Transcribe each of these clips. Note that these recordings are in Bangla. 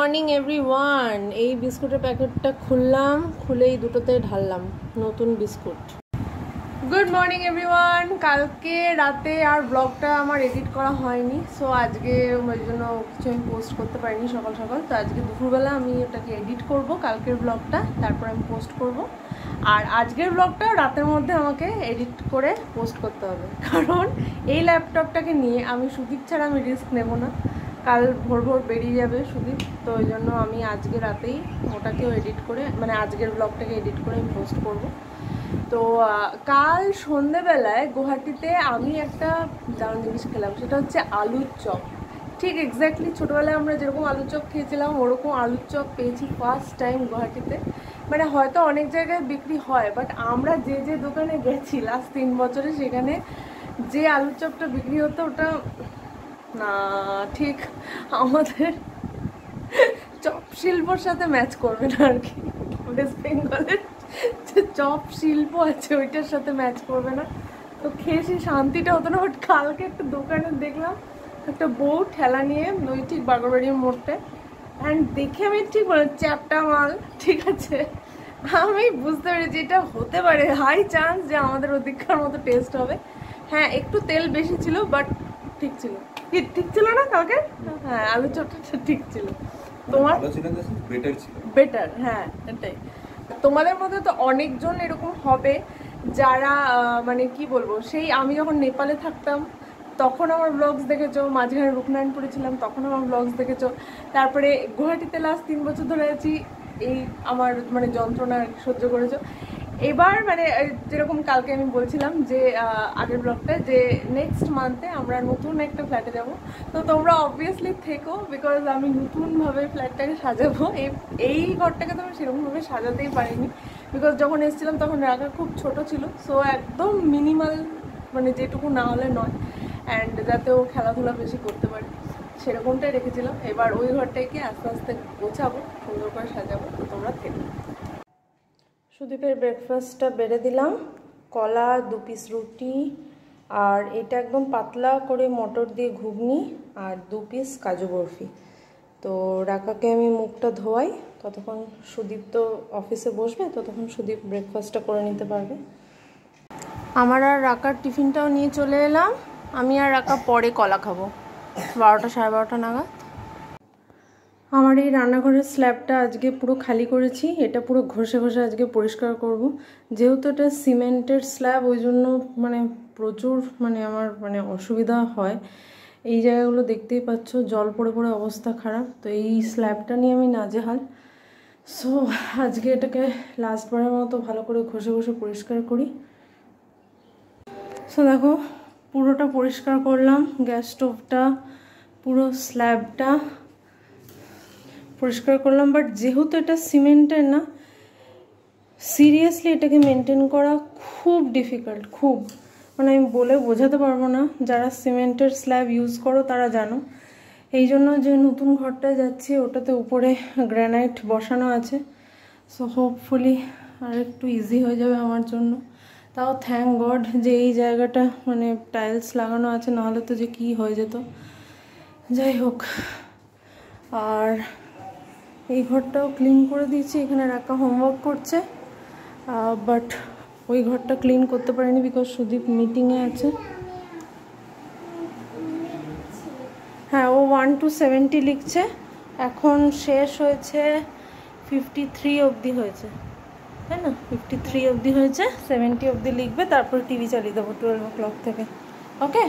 Morning everyone. এই বিস্কুটের প্যাকেটটা খুললাম, খুলেই দুটোতে ঢাললাম নতুন বিস্কুট। Good morning everyone. কালকে রাতে আর ব্লগটা আমার এডিট করা হয়নি, সো আজকে ওই জন্য কিছু আমি পোস্ট করতে পারিনি সকাল সকাল। তো আজকে দুপুরবেলা আমি ওটাকে এডিট করব, কালকের ব্লগটা, তারপর আমি পোস্ট করব। আর আজকের ব্লগটা রাতের মধ্যে আমাকে এডিট করে পোস্ট করতে হবে, কারণ এই ল্যাপটপটাকে নিয়ে আমি সুদীপ ছাড়া আমি রিস্ক নেব না। কাল ভোর ভোর বেরিয়ে যাবে সুদীপ, তো ওই জন্য আমি আজকে রাতেই ওটাকেও এডিট করে, মানে আজকের ব্লগটাকে এডিট করে আমি পোস্ট করব। তো কাল সন্ধেবেলায় গুয়াহাটিতে আমি একটা দারুণ জিনিস খেলাম, সেটা হচ্ছে আলুর চপ। ঠিক এক্স্যাক্টলি ছোটোবেলায় আমরা যেরকম আলুর চপ খেয়েছিলাম ওরকম আলুর চপ পেয়েছি ফার্স্ট টাইম গুয়াহাটিতে। মানে হয়তো অনেক জায়গায় বিক্রি হয়, বাট আমরা যে যে দোকানে গেছি লাস্ট 3 বছরে, সেখানে যে আলুর চপটা বিক্রি হতো ওটা না ঠিক আমাদের চপ শিল্পর সাথে ম্যাচ করবে না আর কি। ওয়েস্ট বেঙ্গলের যে চপ শিল্প আছে ওইটার সাথে ম্যাচ করবে না। তো খেয়ে সেই শান্তিটা হতো না। বাট কালকে একটা দোকানে দেখলাম একটা বউ ঠেলা নিয়ে ওই ঠিক বাগরবাড়ির মোড়তে, অ্যান্ড দেখে আমি ঠিক বলে চ্যাপটা মাল, ঠিক আছে, আমি বুঝতে পেরেছি এটা হতে পারে হাই চান্স যে আমাদের ওদিককার মতো টেস্ট হবে। হ্যাঁ, একটু তেল বেশি ছিল, বাট ঠিক ছিল। ঠিক ছিল না কালকে? হ্যাঁ, আলু চপটা ঠিক ছিল। তোমার বেটার, হ্যাঁ এটাই। তোমাদের মধ্যে তো অনেকজন এরকম হবে যারা মানে কি বলবো, সেই আমি যখন নেপালে থাকতাম তখন আমার ব্লগস দেখেছো, মাঝখানে রূপনারায়ণপুরে ছিলাম তখন আমার ব্লগস দেখেছো, তারপরে গুয়াহাটিতে লাস্ট 3 বছর ধরে আছি, এই আমার মানে যন্ত্রণা সহ্য করেছো। এবার মানে যেরকম কালকে আমি বলছিলাম যে আগের ব্লগটা, যে নেক্সট মান্থে আমরা নতুন একটা ফ্ল্যাটে যাব। তো তোমরা অবভিয়াসলি থেকো, বিকজ আমি নতুনভাবে ফ্ল্যাটটাকে সাজাবো। এই ঘরটাকে তো আমি সেরকমভাবে সাজাতেই পারিনি, বিকজ যখন এসেছিলাম তখন রাখা খুব ছোট ছিল। সো একদম মিনিমাল, মানে যেটুকু না হলে নয়, অ্যান্ড যাতে ও খেলাধুলা বেশি করতে পারে সেরকমটাই রেখেছিলাম। এবার ওই ঘরটাকে আস্তে আস্তে গোছাবো, সুন্দর করে সাজাবো। তো তোমরা থেকো। সুদীপের ব্রেকফাস্টটা বেড়ে দিলাম, কলা, 2 পিস রুটি, আর এটা একদম পাতলা করে মটর দিয়ে ঘুগনি, আর 2 পিস কাজু বরফি। তো রাকাকে আমি মুখটা ধোয়াই, ততক্ষণ সুদীপ তো অফিসে বসবে, ততক্ষণ সুদীপ ব্রেকফাস্টটা করে নিতে পারবে। আমার আর রাকার টিফিনটাও নিয়ে চলে এলাম। আমি আর রাকা পরে কলা খাবো 12টা 12:30 নাগাদ। আমার এই রান্নাঘরের স্ল্যাবটা আজকে পুরো খালি করেছি, এটা পুরো ঘষে ঘষে আজকে পরিষ্কার করব। যেহেতু এটা সিমেন্টের স্ল্যাব, ওই জন্য মানে প্রচুর মানে আমার মানে অসুবিধা হয়। এই জায়গাগুলো দেখতেই পাচ্ছ জল পড়ে পড়ে অবস্থা খারাপ। তো এই স্ল্যাবটা নিয়ে আমি নাজেহাল। সো আজকে এটাকে লাস্টবারের মতো ভালো করে ঘষে ঘষে পরিষ্কার করি। সো দেখো পুরোটা পরিষ্কার করলাম, গ্যাস স্টোভটা, পুরো স্ল্যাবটা পরিষ্কার করলাম। বাট যেহেতু এটা সিমেন্টের না, সিরিয়াসলি এটাকে মেনটেন করা খুব ডিফিকাল্ট, খুব, মানে আমি বলে বোঝাতে পারবো না। যারা সিমেন্টের স্ল্যাব ইউজ করো তারা জানো। এই জন্য যে নতুন ঘরটায় যাচ্ছি ওটাতে উপরে গ্রানাইট বসানো আছে, সো হোপফুলি আর একটু ইজি হয়ে যাবে আমার জন্য। তাও থ্যাংক গড যে এই জায়গাটা মানে টাইলস লাগানো আছে, নাহলে তো যে কী হয়ে যেত। যাই হোক, আর এই ঘরটাও ক্লিন করে দিয়েছি। এখানে রাকা হোমওয়ার্ক করছে, বাট ওই ঘরটা ক্লিন করতে পারিনি বিকজ সুদীপ মিটিংয়ে আছে। হ্যাঁ, ও 1 to 70 লিখছে, এখন শেষ হয়েছে 53 অবধি হয়েছে, তাই না? 53 অবধি হয়েছে, 70 অবধি লিখবে, তারপর টিভি চালিয়ে দেবো 12 o'clock থেকে। ওকে,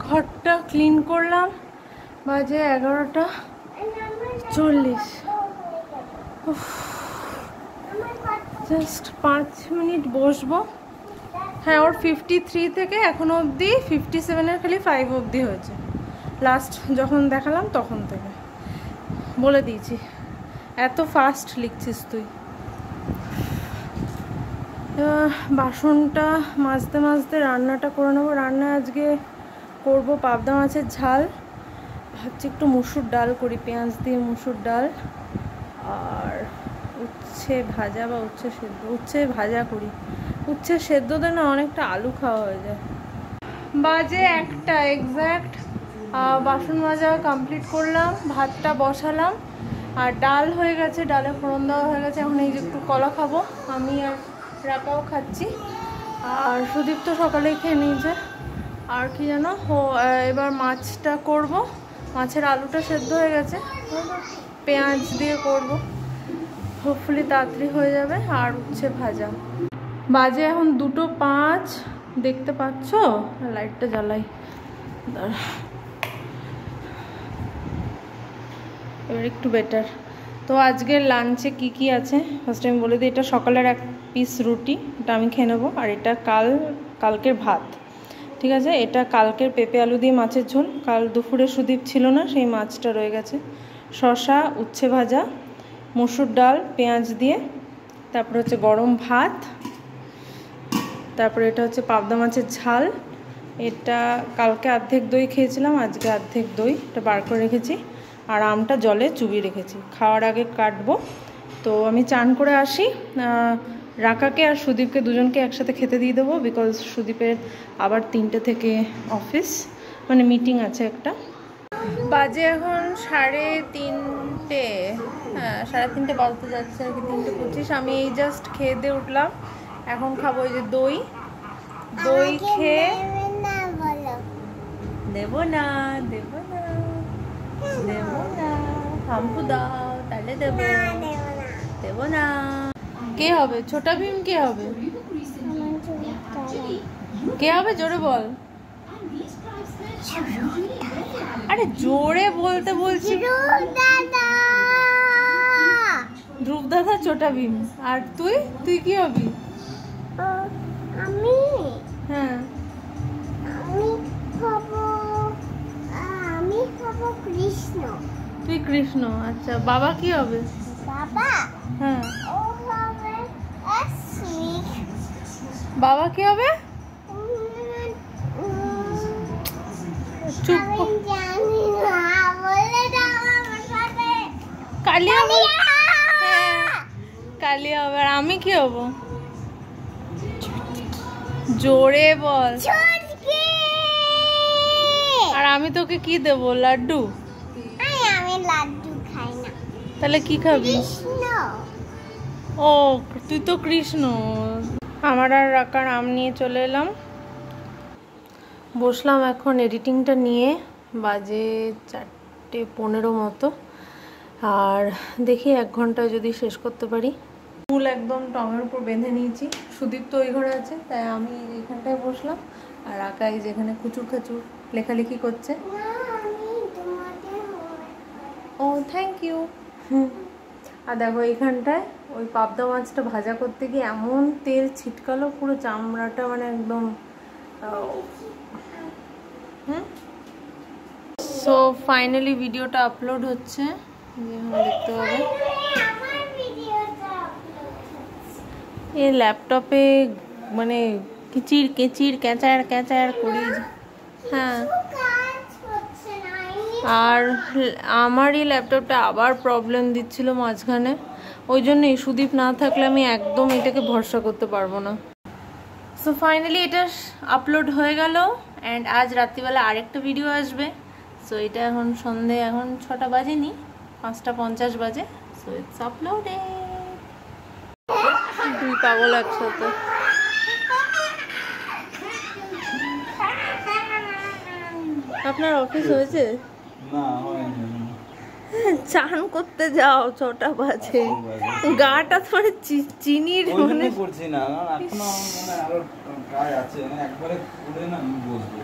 ঘরটা ক্লিন করলাম, বাজে 11:40। জাস্ট 5 মিনিট বসবো। হ্যাঁ, ওর 53 থেকে এখনো অবধি 57-এর খালি 5 অবধি হয়েছে। লাস্ট যখন দেখালাম তখন থেকে বলে দিয়েছি, এত ফাস্ট লিখছিস তুই। বাসনটা মাজতে মাজতে রান্নাটা করে নেবো। রান্না আজকে করব পাবদা মাছের ঝাল, ভাবছি একটু মুসুর ডাল করি, পেঁয়াজ দিয়ে মুসুর ডাল, আর উচ্ছে ভাজা বা উচ্ছে সেদ্ধ, উচ্ছে ভাজা করি। উচ্ছে সেদ্ধ দেয় না, অনেকটা আলু খাওয়া হয়ে যায়। বাজে 1টা এক্স্যাক্ট, বাসন মাজা কমপ্লিট করলাম, ভাতটা বসালাম, আর ডাল হয়ে গেছে, ডালে ফোড়ন দেওয়া হয়ে গেছে। এখন এই যে একটু কলা খাবো, আমি আর রাকাও খাচ্ছি। আর সুদীপ তো সকালেই খেয়ে নিয়েছে। আর কি জানো, এবার মাছটা করব। মাছের আলুটা সেদ্ধ হয়ে গেছে, পেঁয়াজ দিয়ে করব, হোপফুলি তাড়াতাড়ি হয়ে যাবে। আর উচ্ছে ভাজা। বাজে এখন 2:05, দেখতে পাচ্ছ? লাইটটা জ্বালাই, এবার একটু বেটার। তো আজকের লাঞ্চে কি কি আছে ফার্স্ট টাইম বলে দিই। এটা সকালের 1 পিস রুটি, এটা আমি খেয়ে নেবো। আর এটা কালকের ভাত, ঠিক আছে। এটা কালকের পেঁপে আলু দিয়ে মাছের ঝোল, কাল দুপুরে সুদীপ ছিল না, সেই মাছটা রয়ে গেছে। শসা, উচ্ছে ভাজা, মসুর ডাল পেঁয়াজ দিয়ে, তারপরে হচ্ছে গরম ভাত, তারপরে এটা হচ্ছে পাবদা মাছের ঝাল। এটা কালকে অর্ধেক দই খেয়েছিলাম, আজকে অর্ধেক দই, এটা বার করে রেখেছি। আর আমটা জলে চুবিয়ে রেখেছি, খাওয়ার আগে কাটবো। তো আমি চান করে আসি, রাকাকে আর সুদীপকে দুজনকে একসাথে খেতে দিয়ে দেবো, বিকজ সুদীপের আবার 3টে থেকে অফিস, মানে মিটিং আছে একটা। বাজে এখন 3:30, হ্যাঁ 3:30 বাজতে যাচ্ছে আর কি, 3:25। আমি এই জাস্ট খেয়ে দিয়ে উঠলাম, এখন খাবো এই যে দই। দই খেয়ে দেবো না হাম্পু দাও, তাহলে দেবো না। কে হবে ছোটা ভীম? কে হবে? কে হবে জোরে বল। আরে জোরে বলতে বলছি। ধ্রুব দাদা, ছোটা ভীম। আর তুই কি হবি? আমি হ্যাঁ আমি হব কৃষ্ণ। তুই কৃষ্ণ, আচ্ছা। বাবা কি হবে? বাবা, হ্যাঁ ও হবে শ্রী। বাবা কি হবে? চুপ, জানি না, বলে দাও আমার সাথে। কালী হবে। হ্যাঁ কালী হবে। আর আমি কি হব? জোরে বল। ছুটকি। আর আমি তোকে কি দেবো? লাড্ডু? আমি লাড্ডু খাই না। তাহলে কি খাবি? কৃষ্ণ। ও তুই তো কৃষ্ণ। আমার আর রাকার আম নিয়ে চলে এলাম, বসলাম এখন এডিটিংটা নিয়ে। বাজে 4:15 মতো। আর দেখি 1 ঘন্টায় যদি শেষ করতে পারি। ফুল একদম টমের উপর বেঁধে নিয়েছি। সুদীপ তো ওই ঘরে আছে, তাই আমি এইখানটায় বসলাম। আর আকাই যেখানে কুচুর খাচুর লেখালেখি করছে। ও থ্যাংক ইউ। আর দেখো এইখানটায় ওই পাবদা মাছটা ভাজা করতে গিয়ে এমন তেল ছিটকালো, পুরো চামড়াটা মানে একদম। সো ফাইনালি ভিডিওটা আপলোড হচ্ছে, দেখতে পাবে। এই ল্যাপটপে মানে কেচির ক্যাচার করি। হ্যাঁ, আর আমার এই ল্যাপটপটা আবার প্রবলেম দিচ্ছিল মাঝখানে, ওই জন্যই সুদীপ না থাকলে আমি একদম এটাকে ভরসা করতে পারবো না। সো ফাইনালি এটা আপলোড হয়ে গেল। অ্যান্ড আজ রাত্রিবেলা আরেকটা ভিডিও আসবে। সো এটা এখন সন্ধে, এখন 6টা বাজেনি, 5:50 বাজে। So it's uploaded. দুই পাগল একসাথে। আপনার অফিস হয়েছে? না হয়নি। চান করতে যাও, 6টা বাজে। গাটা তোমার চিনির মনে করছি না, এখনো মানে আরো কাজ আছে, একবারে করে না আমি বসবো।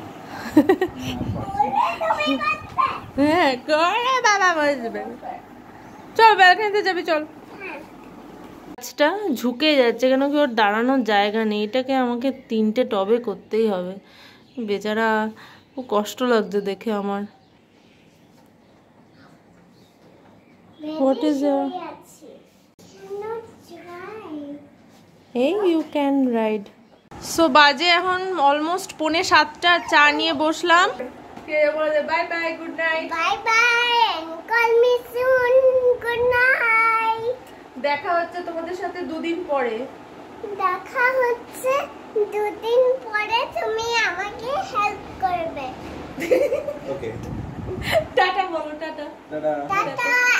হ্যাঁ করে বাবা বসবে। চল ব্যালকনিতে যাবি, চল। গাছটা ঝুঁকে যাচ্ছে কেন কি? ওর দাঁড়ানোর জায়গা নেই। এটাকে আমাকে 3টে টবে করতেই হবে। বেচারা খুব কষ্ট লাগছে দেখে আমার। What is your? Hey, you can ride. So বাজে এখন অলমোস্ট 6:45। চা নিয়ে বসলাম। Bye bye, good night. Bye bye, call me soon, good night. দেখা হচ্ছে তোমাদের সাথে 2 দিন পরে। দেখা হচ্ছে 2 দিন পরে, তুমি আমাকে হেল্প করবে। ওকে। টাটা বলো, টাটা। টাটা। টাটা